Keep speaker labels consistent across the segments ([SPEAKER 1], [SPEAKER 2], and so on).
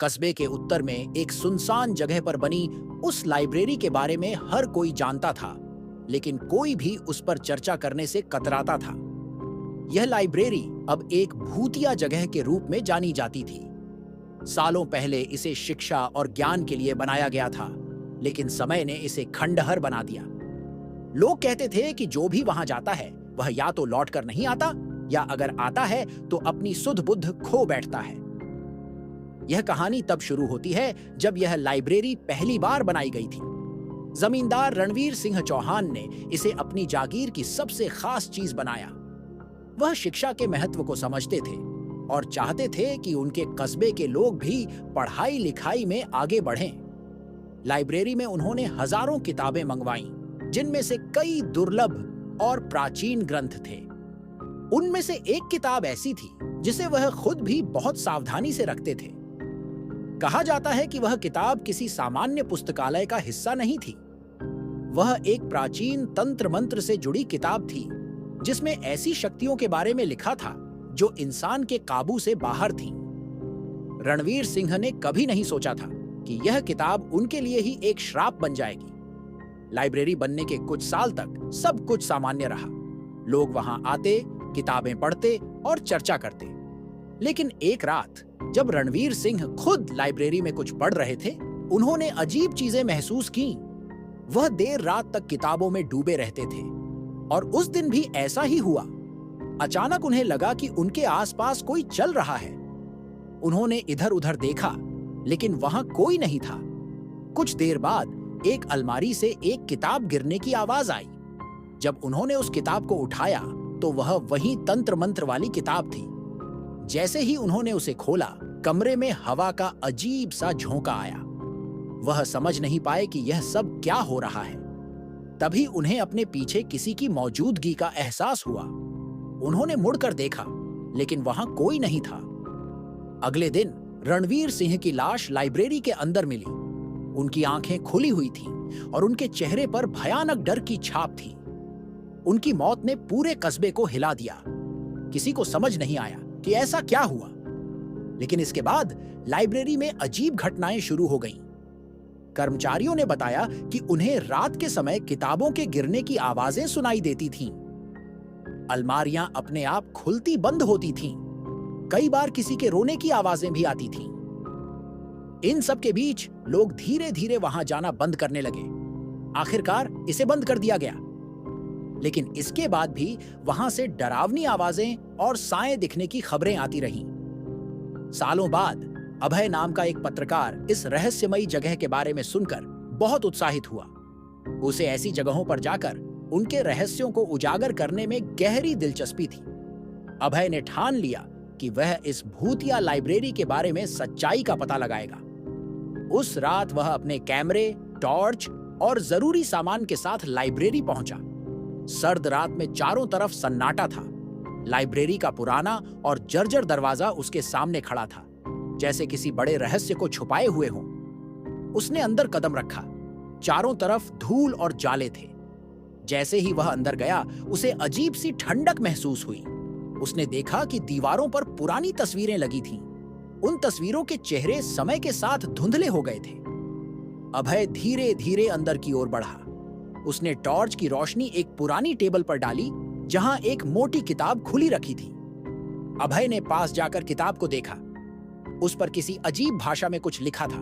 [SPEAKER 1] कस्बे के उत्तर में एक सुनसान जगह पर बनी उस लाइब्रेरी के बारे में हर कोई जानता था, लेकिन कोई भी उस पर चर्चा करने से कतराता था। यह लाइब्रेरी अब एक भूतिया जगह के रूप में जानी जाती थी। सालों पहले इसे शिक्षा और ज्ञान के लिए बनाया गया था, लेकिन समय ने इसे खंडहर बना दिया। लोग कहते थे कि जो भी वहां जाता है वह या तो लौट कर नहीं आता, या अगर आता है तो अपनी सुध बुद्ध खो बैठता है। यह कहानी तब शुरू होती है जब यह लाइब्रेरी पहली बार बनाई गई थी। जमींदार रणवीर सिंह चौहान ने इसे अपनी जागीर की सबसे खास चीज बनाया। वह शिक्षा के महत्व को समझते थे और चाहते थे कि उनके कस्बे के लोग भी पढ़ाई लिखाई में आगे बढ़ें। लाइब्रेरी में उन्होंने हजारों किताबें मंगवाईं, जिनमें से कई दुर्लभ और प्राचीन ग्रंथ थे। उनमें से एक किताब ऐसी थी जिसे वह खुद भी बहुत सावधानी से रखते थे। कहा जाता है कि वह किताब किसी सामान्य पुस्तकालय का हिस्सा नहीं थी। वह एक प्राचीन तंत्र मंत्र से जुड़ी किताब थी, जिसमें ऐसी शक्तियों के बारे में लिखा था जो इंसान के काबू से बाहर थीं। रणवीर सिंह ने कभी नहीं सोचा था कि यह किताब उनके लिए ही एक श्राप बन जाएगी। लाइब्रेरी बनने के कुछ साल तक सब कुछ सामान्य रहा। लोग वहां आते, किताबें पढ़ते और चर्चा करते। लेकिन एक रात जब रणवीर सिंह खुद लाइब्रेरी में कुछ पढ़ रहे थे, उन्होंने अजीब चीजें महसूस की। वह देर रात तक किताबों में डूबे रहते थे और उस दिन भी ऐसा ही हुआ। अचानक उन्हें लगा कि उनके आसपास कोई चल रहा है। उन्होंने इधर उधर देखा, लेकिन वहां कोई नहीं था। कुछ देर बाद एक अलमारी से एक किताब गिरने की आवाज आई। जब उन्होंने उस किताब को उठाया तो वह वही तंत्र मंत्र वाली किताब थी। जैसे ही उन्होंने उसे खोला, कमरे में हवा का अजीब सा झोंका आया। वह समझ नहीं पाए कि यह सब क्या हो रहा है। तभी उन्हें अपने पीछे किसी की मौजूदगी का एहसास हुआ। उन्होंने मुड़कर देखा, लेकिन वहां कोई नहीं था। अगले दिन रणवीर सिंह की लाश लाइब्रेरी के अंदर मिली। उनकी आंखें खुली हुई थीं और उनके चेहरे पर भयानक डर की छाप थी। उनकी मौत ने पूरे कस्बे को हिला दिया। किसी को समझ नहीं आया कि ऐसा क्या हुआ। लेकिन इसके बाद लाइब्रेरी में अजीब घटनाएं शुरू हो गईं। कर्मचारियों ने बताया कि उन्हें रात के समय किताबों के गिरने की आवाजें सुनाई देती थीं। अलमारियां अपने आप खुलती बंद होती थीं। कई बार किसी के रोने की आवाजें भी आती थीं। इन सब के बीच लोग धीरे धीरे वहां जाना बंद करने लगे। आखिरकार इसे बंद कर दिया गया। लेकिन इसके बाद भी वहां से डरावनी आवाजें और साएं दिखने की खबरें आती रहीं। सालों बाद अभय नाम का एक पत्रकार इस रहस्यमयी जगह के बारे में सुनकर बहुत उत्साहित हुआ। उसे ऐसी जगहों पर जाकर उनके रहस्यों को उजागर करने में गहरी दिलचस्पी थी। अभय ने ठान लिया कि वह इस भूतिया लाइब्रेरी के बारे में सच्चाई का पता लगाएगा। उस रात वह अपने कैमरे, टॉर्च और जरूरी सामान के साथ लाइब्रेरी पहुंचा। सर्द रात में चारों तरफ सन्नाटा था। लाइब्रेरी का पुराना और जर्जर दरवाजा उसके सामने खड़ा था, जैसे किसी बड़े रहस्य को छुपाए हुए हों। उसने अंदर कदम रखा। चारों तरफ धूल और जाले थे। जैसे ही वह अंदर गया, उसे अजीब सी ठंडक महसूस हुई। उसने देखा कि दीवारों पर पुरानी तस्वीरें लगी थीं। उन तस्वीरों के चेहरे समय के साथ धुंधले हो गए थे। अभय धीरे धीरे अंदर की ओर बढ़ा। उसने टॉर्च की रोशनी एक पुरानी टेबल पर डाली, जहां एक मोटी किताब खुली रखी थी। अभय ने पास जाकर किताब को देखा। उस पर किसी अजीब भाषा में कुछ लिखा था।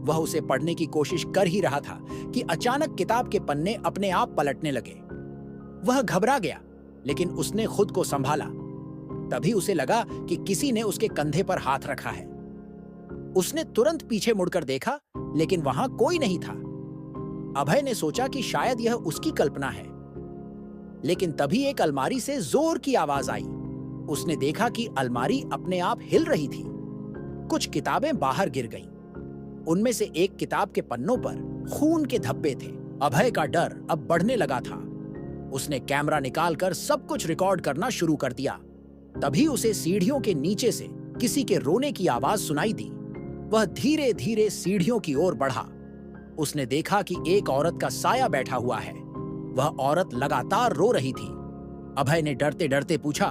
[SPEAKER 1] वह उसे पढ़ने की कोशिश कर ही रहा था कि अचानक किताब के पन्ने अपने आप पलटने लगे। वह घबरा गया, लेकिन उसने खुद को संभाला। तभी उसे लगा कि किसी ने उसके कंधे पर हाथ रखा है। उसने तुरंत पीछे मुड़कर देखा, लेकिन वहां कोई नहीं था। अभय ने सोचा कि शायद यह उसकी कल्पना है। लेकिन तभी एक अलमारी से जोर की आवाज आई। उसने देखा कि अलमारी अपने आप हिल रही थी। कुछ किताबें बाहर गिर गईं। उनमें से एक किताब के पन्नों पर खून के धब्बे थे। अभय का डर अब बढ़ने लगा था। उसने कैमरा निकालकर सब कुछ रिकॉर्ड करना शुरू कर दिया। तभी उसे सीढ़ियों के नीचे से किसी के रोने की आवाज सुनाई दी। वह धीरे धीरे सीढ़ियों की ओर बढ़ा। उसने देखा कि एक औरत का साया बैठा हुआ है। वह औरत लगातार रो रही थी। अभय ने डरते डरते पूछा,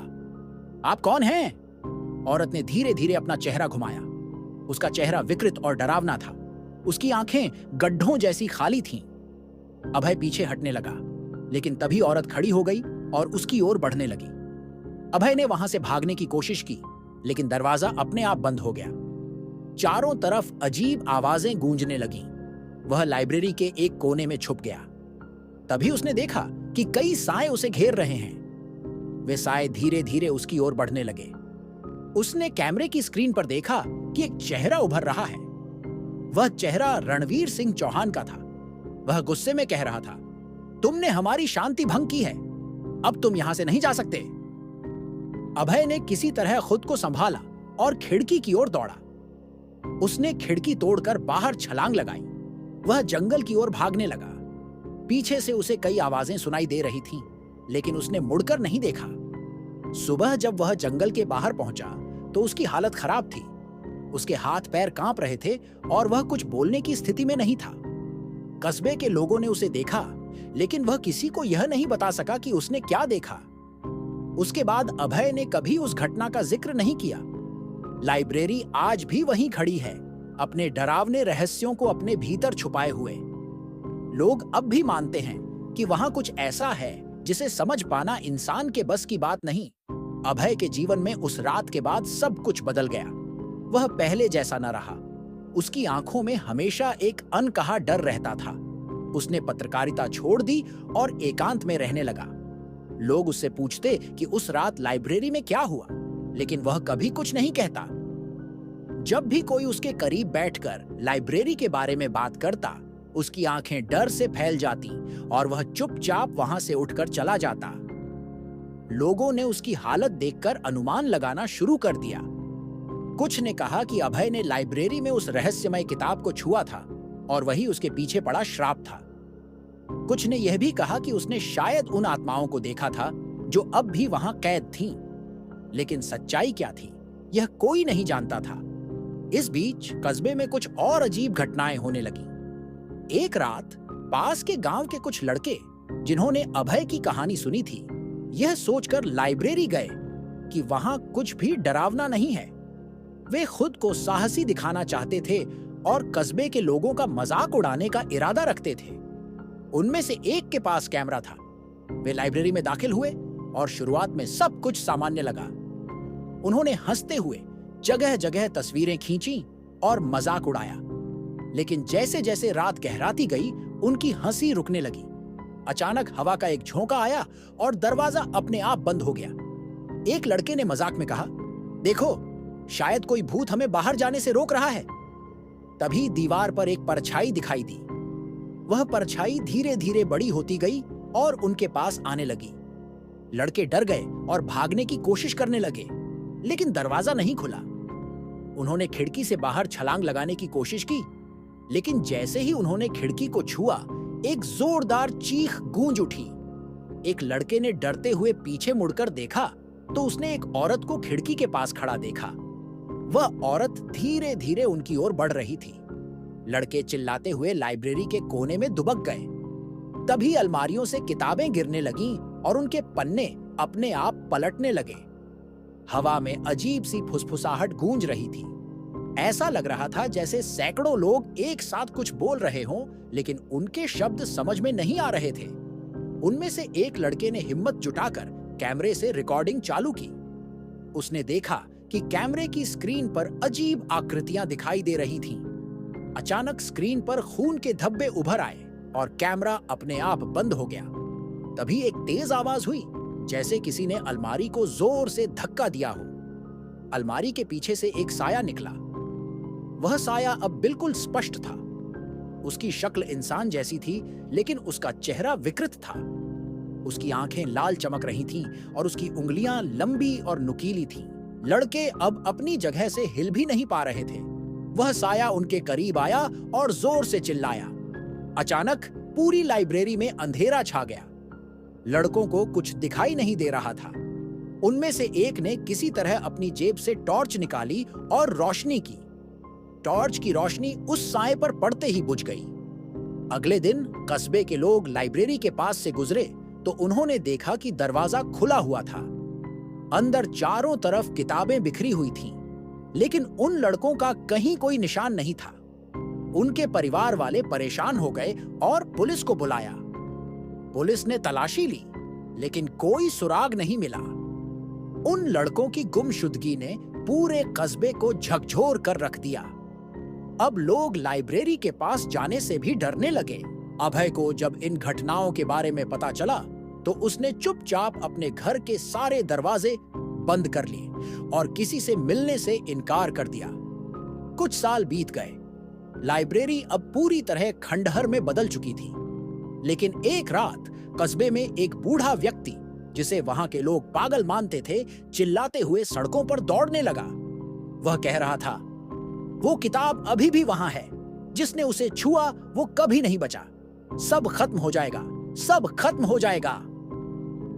[SPEAKER 1] आप कौन हैं? औरत ने धीरे धीरे अपना चेहरा घुमाया। उसका चेहरा विकृत और डरावना था। उसकी आंखें गड्ढों जैसी खाली थीं। अभय पीछे हटने लगा, लेकिन तभी औरत खड़ी हो गई और उसकी ओर बढ़ने लगी। अभय ने वहां से भागने की कोशिश की, लेकिन दरवाजा अपने आप बंद हो गया। चारों तरफ अजीब आवाजें गूंजने लगीं। वह लाइब्रेरी के एक कोने में छुप गया। तभी उसने देखा कि कई साए उसे घेर रहे हैं। वे साए धीरे धीरे उसकी ओर बढ़ने लगे। उसने कैमरे की स्क्रीन पर देखा कि एक चेहरा उभर रहा है। वह चेहरा रणवीर सिंह चौहान का था। वह गुस्से में कह रहा था, तुमने हमारी शांति भंग की है, अब तुम यहां से नहीं जा सकते। अभय ने किसी तरह खुद को संभाला और खिड़की की ओर दौड़ा। उसने खिड़की तोड़कर बाहर छलांग लगाई। वह जंगल की ओर भागने लगा। पीछे से उसे कई आवाजें सुनाई दे रही थीं, लेकिन उसने मुड़कर नहीं देखा। सुबह जब वह जंगल के बाहर पहुंचा तो उसकी हालत खराब थी। उसके हाथ पैर कांप रहे थे और वह कुछ बोलने की स्थिति में नहीं था। कस्बे के लोगों ने उसे देखा, लेकिन वह किसी को यह नहीं बता सका कि उसने क्या देखा। उसके बाद अभय ने कभी उस घटना का जिक्र नहीं किया। लाइब्रेरी आज भी वहीं खड़ी है, अपने डरावने रहस्यों को अपने भीतर छुपाए हुए। लोग अब भी मानते हैं कि वहां कुछ ऐसा है जिसे समझ पाना इंसान के बस की बात नहीं। अभय के जीवन में उस रात के बाद सब कुछ बदल गया। वह पहले जैसा न रहा। उसकी आंखों में हमेशा एक अनकहा डर रहता था। उसने पत्रकारिता छोड़ दी और एकांत में रहने लगा। लोग उससे पूछते कि उस रात लाइब्रेरी में क्या हुआ, लेकिन वह कभी कुछ नहीं कहता। जब भी कोई उसके करीब बैठकर लाइब्रेरी के बारे में बात करता, उसकी आंखें डर से फैल जाती और वह चुपचाप वहां से उठकर चला जाता। लोगों ने उसकी हालत देखकर अनुमान लगाना शुरू कर दिया। कुछ ने कहा कि अभय ने लाइब्रेरी में उस रहस्यमय किताब को छुआ था और वही उसके पीछे पड़ा श्राप था। कुछ ने यह भी कहा कि उसने शायद उन आत्माओं को देखा था जो अब भी वहां कैद थीं। लेकिन सच्चाई क्या थी, यह कोई नहीं जानता था। इस बीच कस्बे में कुछ और अजीब घटनाएं होने लगीं। एक रात पास के गांव के कुछ लड़के, जिन्होंने अभय की कहानी सुनी थी, यह सोचकर लाइब्रेरी गए कि वहां कुछ भी डरावना नहीं है। वे खुद को साहसी दिखाना चाहते थे और कस्बे के लोगों का मजाक उड़ाने का इरादा रखते थे। उनमें से एक के पास कैमरा था। वे लाइब्रेरी में दाखिल हुए और शुरुआत में सब कुछ सामान्य लगा। उन्होंने हंसते हुए जगह जगह तस्वीरें खींची और मजाक उड़ाया। लेकिन जैसे जैसे रात गहराती गई, उनकी हंसी रुकने लगी। अचानक हवा का एक झोंका आया और दरवाजा अपने आप बंद हो गया। एक लड़के ने मजाक में कहा, देखो, शायद कोई भूत हमें बाहर जाने से रोक रहा है। तभी दीवार पर एक परछाई दिखाई दी। वह परछाई धीरे धीरे बड़ी होती गई और उनके पास आने लगी। लड़के डर गए और भागने की कोशिश करने लगे, लेकिन दरवाजा नहीं खुला। उन्होंने खिड़की से बाहर छलांग लगाने की कोशिश की, लेकिन जैसे ही उन्होंने खिड़की को छुआ, एक जोरदार चीख गूंज उठी। एक लड़के ने डरते हुए पीछे मुड़कर देखा तो उसने एक औरत को खिड़की के पास खड़ा देखा। वह औरत धीरे धीरे उनकी ओर बढ़ रही थी। लड़के चिल्लाते हुए लाइब्रेरी के कोने में दुबक गए। तभी अलमारियों से किताबें गिरने लगीं और उनके पन्ने अपने आप पलटने लगे। हवा में अजीब सी फुसफुसाहट गूंज रही थी। ऐसा लग रहा था जैसे सैकड़ों लोग एक साथ कुछ बोल रहे हों, लेकिन उनके शब्द समझ में नहीं आ रहे थे। उनमें से एक लड़के ने हिम्मत जुटाकर कैमरे से रिकॉर्डिंग चालू की। उसने देखा कि कैमरे की स्क्रीन पर अजीब आकृतियां दिखाई दे रही थीं। अचानक स्क्रीन पर खून के धब्बे उभर आए और कैमरा अपने आप बंद हो गया। तभी एक तेज आवाज हुई, जैसे किसी ने अलमारी को जोर से धक्का दिया हो। अलमारी के पीछे से एक साया निकला। वह साया अब बिल्कुल स्पष्ट था। उसकी शक्ल इंसान जैसी थी, लेकिन उसका चेहरा विकृत था। उसकी आंखें लाल चमक रही थीं और उसकी उंगलियां लंबी और नुकीली थीं। लड़के अब अपनी जगह से हिल भी नहीं पा रहे थे। वह साया उनके करीब आया और जोर से चिल्लाया। अचानक पूरी लाइब्रेरी में अंधेरा छा गया। लड़कों को कुछ दिखाई नहीं दे रहा था। उनमें से एक ने किसी तरह अपनी जेब से टॉर्च निकाली और रोशनी की। टॉर्च की रोशनी उस साए पर पड़ते ही बुझ गई। अगले दिन कस्बे के लोग लाइब्रेरी के पास से गुजरे तो उन्होंने देखा कि दरवाजा खुला हुआ था। अंदर चारों तरफ किताबें बिखरी हुई थीं। लेकिन उन लड़कों का कहीं कोई निशान नहीं था। उनके परिवार वाले परेशान हो गए और पुलिस को बुलाया। पुलिस ने तलाशी ली, लेकिन कोई सुराग नहीं मिला। उन लड़कों की गुमशुदगी ने पूरे कस्बे को झकझोर कर रख दिया। अब लोग लाइब्रेरी के पास जाने से भी डरने लगे। अभय को जब इन घटनाओं के बारे में पता चला तो उसने चुपचाप अपने घर के सारे दरवाजे बंद कर लिए और किसी से मिलने से इनकार कर दिया। कुछ साल बीत गए। लाइब्रेरी अब पूरी तरह खंडहर में बदल चुकी थी। लेकिन एक रात कस्बे में एक बूढ़ा व्यक्ति, जिसे वहां के लोग पागल मानते थे, चिल्लाते हुए सड़कों पर दौड़ने लगा। वह कह रहा था, वो किताब अभी भी वहां है। जिसने उसे छुआ वो कभी नहीं बचा। सब खत्म हो जाएगा, सब खत्म हो जाएगा।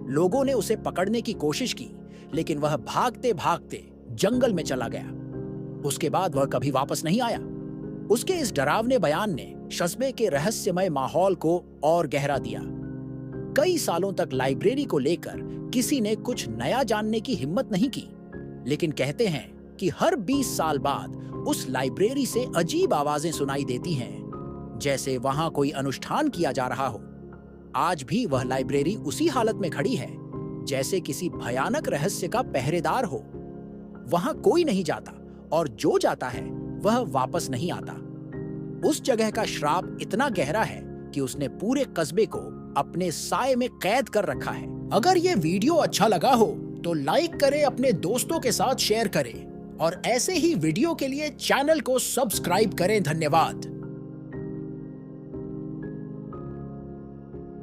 [SPEAKER 1] लोगों ने उसे पकड़ने की कोशिश की, लेकिन वह भागते भागते जंगल में चला गया। उसके बाद वह कभी वापस नहीं आया। उसके इस डरावने बयान ने कस्बे के रहस्यमय माहौल को और गहरा दिया। कई सालों तक लाइब्रेरी को लेकर किसी ने कुछ नया जानने की हिम्मत नहीं की, लेकिन कहते हैं कि हर 20 साल बाद उस लाइब्रेरी से अजीब आवाजें सुनाई देती हैं, जैसे वहां कोई अनुष्ठान किया जा रहा हो। आज भी वह लाइब्रेरी उसी हालत में खड़ी है, जैसे किसी भयानक रहस्य का पहरेदार हो। वहां कोई नहीं जाता, और जो जाता है वह वापस नहीं आता। उस जगह का श्राप इतना गहरा है कि उसने पूरे कस्बे को अपने साए में कैद कर रखा है। अगर ये वीडियो अच्छा लगा हो तो लाइक करें, अपने दोस्तों के साथ शेयर करें और ऐसे ही वीडियो के लिए चैनल को सब्सक्राइब करें। धन्यवाद।